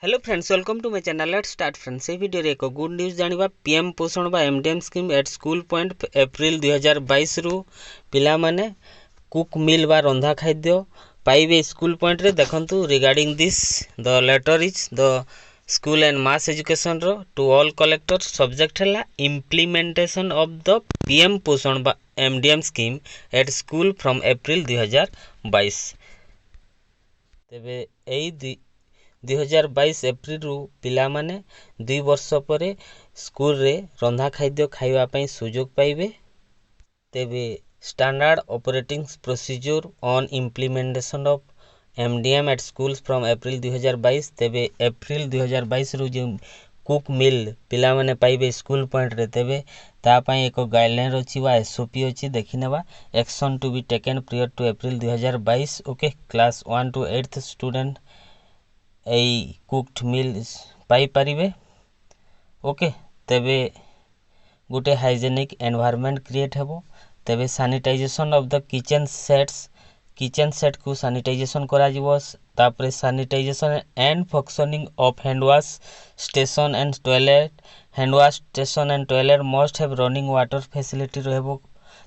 Hello friends, welcome to my channel. Let's start friends. ये video रे एक good news जानिबा। पीएम पोषण बा MDM scheme at school point April 2022 रु पिला माने कुक मिल बा रंधा खाद्य पाइबे स्कूल पॉइंट रे। देखंतु regarding this the letter is the school and mass education रो टू ऑल कलेक्टर। सब्जेक्ट है implementation of the PM Poshan बा MDM scheme at school from April 2022। तेबे एई 2022 एप्रिल रु पिला माने 2 वर्ष पर स्कूल रे रंधा खाद्य खाइबा पई सुजोग पाइबे। तेबे standard operating procedure on implementation of MDM at schools from April 2022। तेबे एप्रिल 2022 रु जो कुक मिल पिला माने पाइबे स्कूल पॉइंट रे, तेबे ता पई एक गाइडलाइन अछि वा एसओपी अछि। देखि नेबा action to be taken prior to April 2022। Okay, class 1 to 8th student এই কুকড মিল পাই পারিবে। ओके, तेबे गोटे हाइजेनिक एनवायरनमेंट क्रिएट हेबो। तेबे sanitization of the kitchen set को सैनिटाइजेशन करा जिवो। तापरे sanitization and functioning of hand wash station and toilet. Hand wash station and toilet must have running water facility रहबो।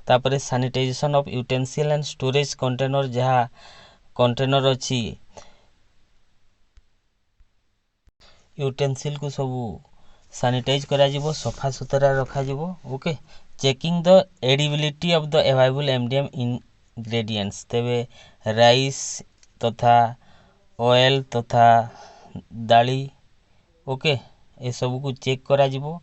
तापरे sanitization of utensil and storage container, जहा container अछि utensil को सब सैनिटाइज करा जिवो, सफा सुतरा रखा जिवो। Okay, checking the edibility of the available MDM ingredients. तेबे राइस तथा ऑयल तथा दाली, ओके, ए सब को चेक करा जिवो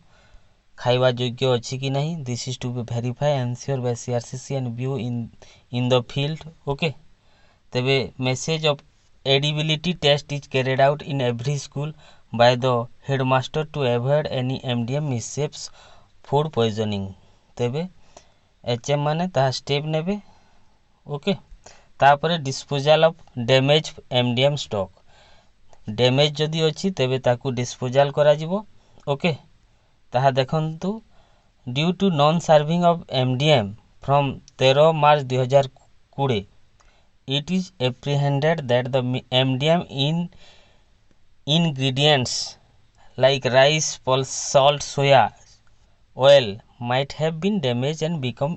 खाइबा योग्य अछि कि नहीं। This is to be verify ensure by CRCC and view in the field. Okay, तेबे message of edibility test is carried out in every school by the headmaster to avoid any MDM mishaps food poisoning। तेबे HM माने ता step नेबे। Okay, तापरे disposal of damage MDM stock. Damage जदि अछि तेबे ताकू डिस्पोजल करा जिवो। ओके, ताहा देखंतु due to non serving of MDM from 13 March 2020 it is apprehended that the MDM ingredients like rice, pulse, salt, soya oil might have been damaged and become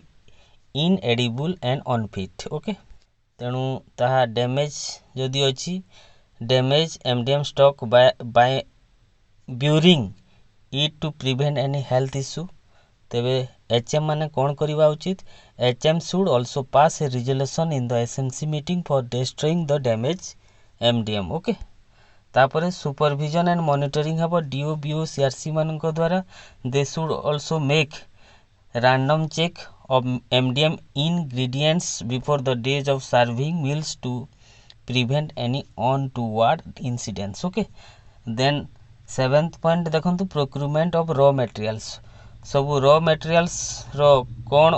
inedible and unfit। Okay, तेणु ताहा damage जदि अछि, damage MDM stock by burying it to prevent any health issue. तेबे HM माने कोन करिवा उचित। HM should also pass a resolution in the SMC meeting for destroying the damage MDM. Okay, तापरे सुपरविजन एंड मॉनिटरिंग हेबो DO BO CRC मानक द्वारा। They should also make random check of MDM ingredients before the days of serving meals to prevent any untoward incidents. Okay, then 7th point देखंतु procurement of raw materials. सब raw materials रो कोन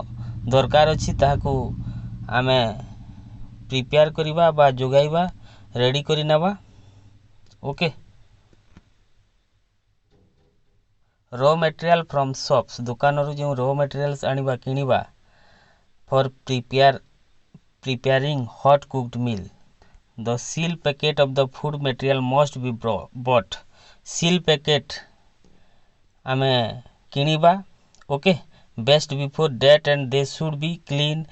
दरकार अछि ताहाकू आमे prepare करिबा बा जोगाइबा ready करि नेबा। Okay, raw material from shops, दुकान रो जो रॉ मटेरियल्स आनिबा किनिबा for preparing hot cooked meal. The seal packet of the food material must be bought. Seal packet आमे किनिबा। Okay, best before date and they should be clean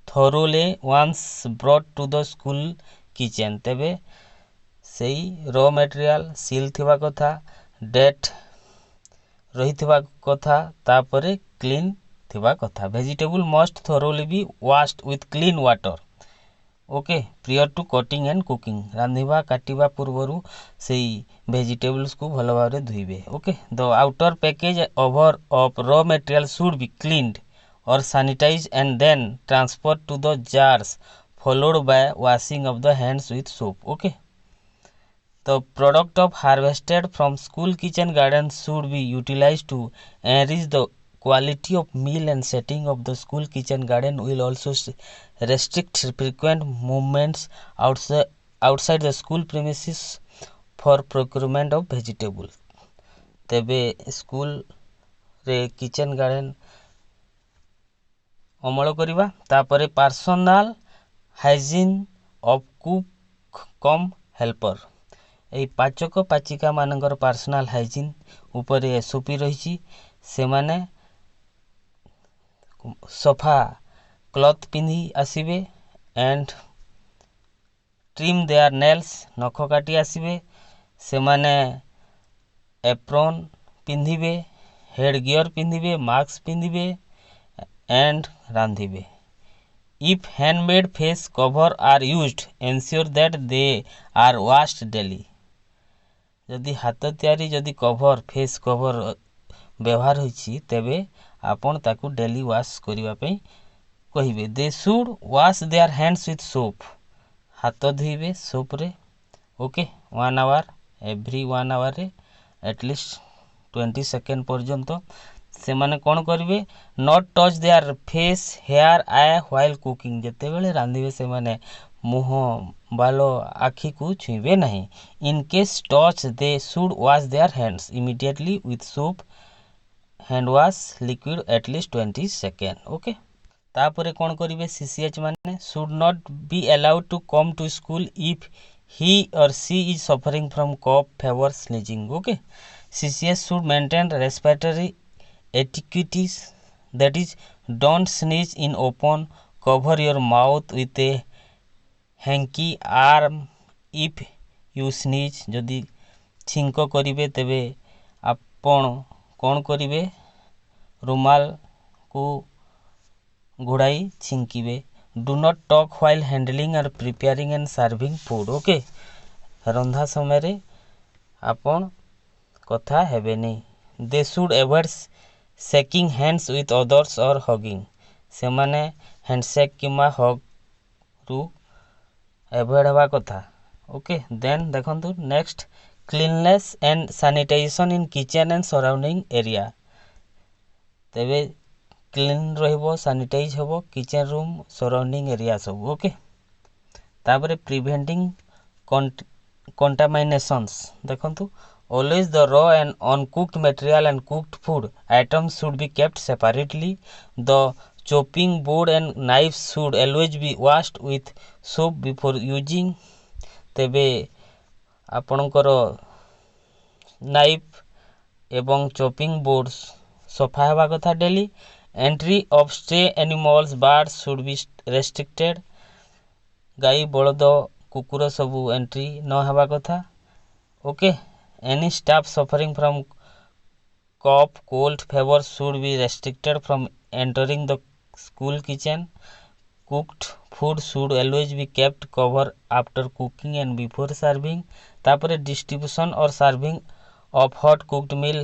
thoroughly once brought to the school kitchen. तेबे सेई raw material seal थिबा कथा, date रही थिबा कथा, तापरे क्लीन थिबा कथा। Vegetable must thoroughly be washed with clean water. Okay, prior to cutting and cooking, रांधिबा काटिबा पूर्वरु सेई वेजिटेबल्स को भलो भाबरे धुइबे। Okay, the outer package over of raw material should be cleaned और sanitize and then transferred to the jars followed by washing of the hands with soap। okay, the product of harvested from school kitchen gardens should be utilized to enrich the quality of meal and setting of the school kitchen garden will also restrict frequent movements outside the school premises for procurement of vegetables। तेबे school रे kitchen garden अमल करिबा। तापरे personal hygiene of cook come helper. এই ପାଚକ ପାଚିକା ମାନଙ୍କର personal hygiene ऊपर SOP रही से माने सफा क्लथ पिंधि आसीबे एंड ट्रिम देयर नेल्स नख काटी आसीबे से माने एप्रोन पिंधिबे हेड गियर पिंधिबे मास्क पिंधिबे एंड रांधिबे if handmade face cover are used ensure that they are washed daily जदि हाथ तैयारी जदि कवर फेस कवर व्यवहार होइछि तेबे आपण ताकू डेली वाश करिवा पई कहिबे they should wash their hands with soap हाथ धोइबे सोप रे ओके 1 आवर एवरी 1 आवर रे एटलीस्ट 20 सेकेंड पर्यंत से माने कोन करिवे not touch their face here I while cooking जते बेले रांधिबे से माने मुह बालो आखी को छुइबे नहीं in case touch they should wash their hands immediately with soap hand wash liquid at least 20 second okay तापरे कोन करिवे सीसीएच माने should not be allowed to come to school if he or she is suffering from cough fever sneezing okay ccs should maintain respiratory etiquettes that is don't sneeze in open cover your mouth with a hanky arm if you sneeze जदि छिंक करिवे तेबे आपण कोन करिवे रुमाल को घोड़ाई छिंकिबे do not talk while handling or preparing and serving food okay Randha समय रे आपण कथा हेबे नै they should avoid shaking hands with others or hugging से माने हैंडशेक किमा हग रु एवॉइड हवा कथा ओके देन देखंतु next cleanness and sanitization in kitchen and surrounding area तेबे क्लीन रहिबो सैनिटाइज होबो किचन रूम सराउंडिंग एरिया सब ओके तापरे प्रिवेंटिंग contaminations देखंतु always the raw and uncooked material and cooked food items should be kept separately the chopping board and knives should always be washed with soap before using तेबे आपणकर knife एवं chopping board सफा हेबा कथा daily entry of stray animals birds should be restricted गाई बळद कुकुर सबु entry न हेबा कथा okay any staff suffering from cough cold fever should be restricted from entering the school kitchen cooked food should always be kept covered after cooking and before serving तापरे distribution or serving of hot cooked meal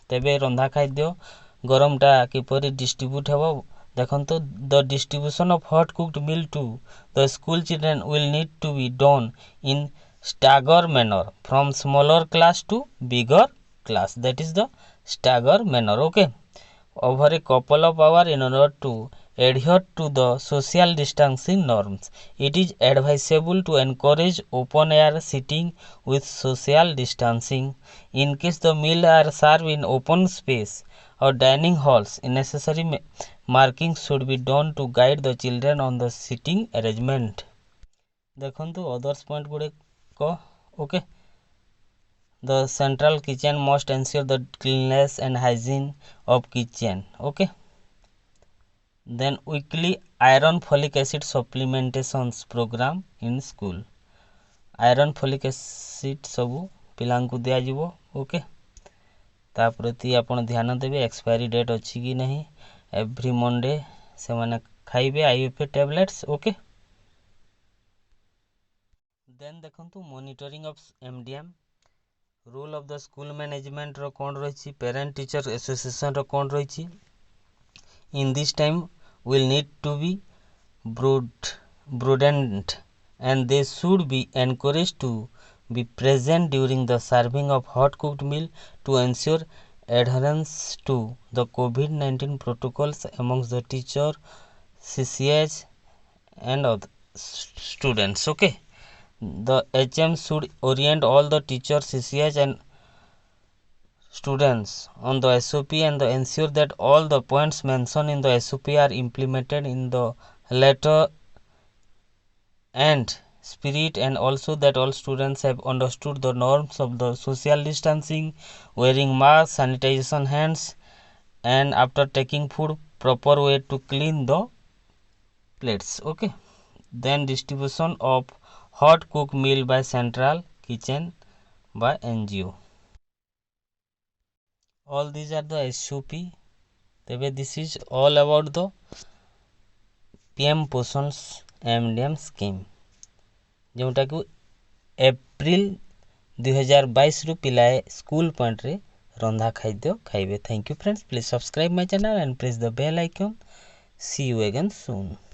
तेबे रंधा खाद्य गरमटा किपरि distribute हेबो देखंतो the distribution of hot cooked meal to the school children will need to be done in stagger manner from smaller class to bigger class that is the stagger manner okay over a couple of hour in order to adhere to the social distancing norms it is advisable to encourage open air sitting with social distancing in case the meal are served in open space or dining halls necessary marking should be done to guide the children on the sitting arrangement देखंतु others point गुडे को okay the central kitchen must ensure the cleanliness and hygiene of kitchen okay then weekly iron folic acid supplementations program in school iron folic acid सबु पिलांकु दिया जिवो okay ता प्रति आपण ध्यान देबे एक्सपायरी डेट अछि कि नहीं एवरी मंडे से माने खाइबे आईएफए टैबलेट्स ओके देन देखंतु monitoring of MDM rule of the school management रो कोन रहिछि पेरेंट टीचर एसोसिएशन रो कोन रहिछि in this time will need to be prudent and they should be encouraged to be present during the serving of hot cooked meal to ensure adherence to the COVID-19 protocols amongst the teacher, CCH and other students. Okay, the HM should orient all the teachers, CCH and students on the SOP and ensure that all the points mentioned in the SOP are implemented in the letter and spirit, and also that all students have understood the norms of the social distancing, wearing masks, sanitization hands, and after taking food, proper way to clean the plates. Okay, then distribution of hot cooked meal by Central Kitchen by NGO. All these are the SOP. This is all about the PM Poshan's MDM scheme, जोटा कि April 2022 रु पिलाए school point रे रंधा खाद्य खाइबे. Thank you friends, please subscribe my channel and press the bell icon. See you again soon.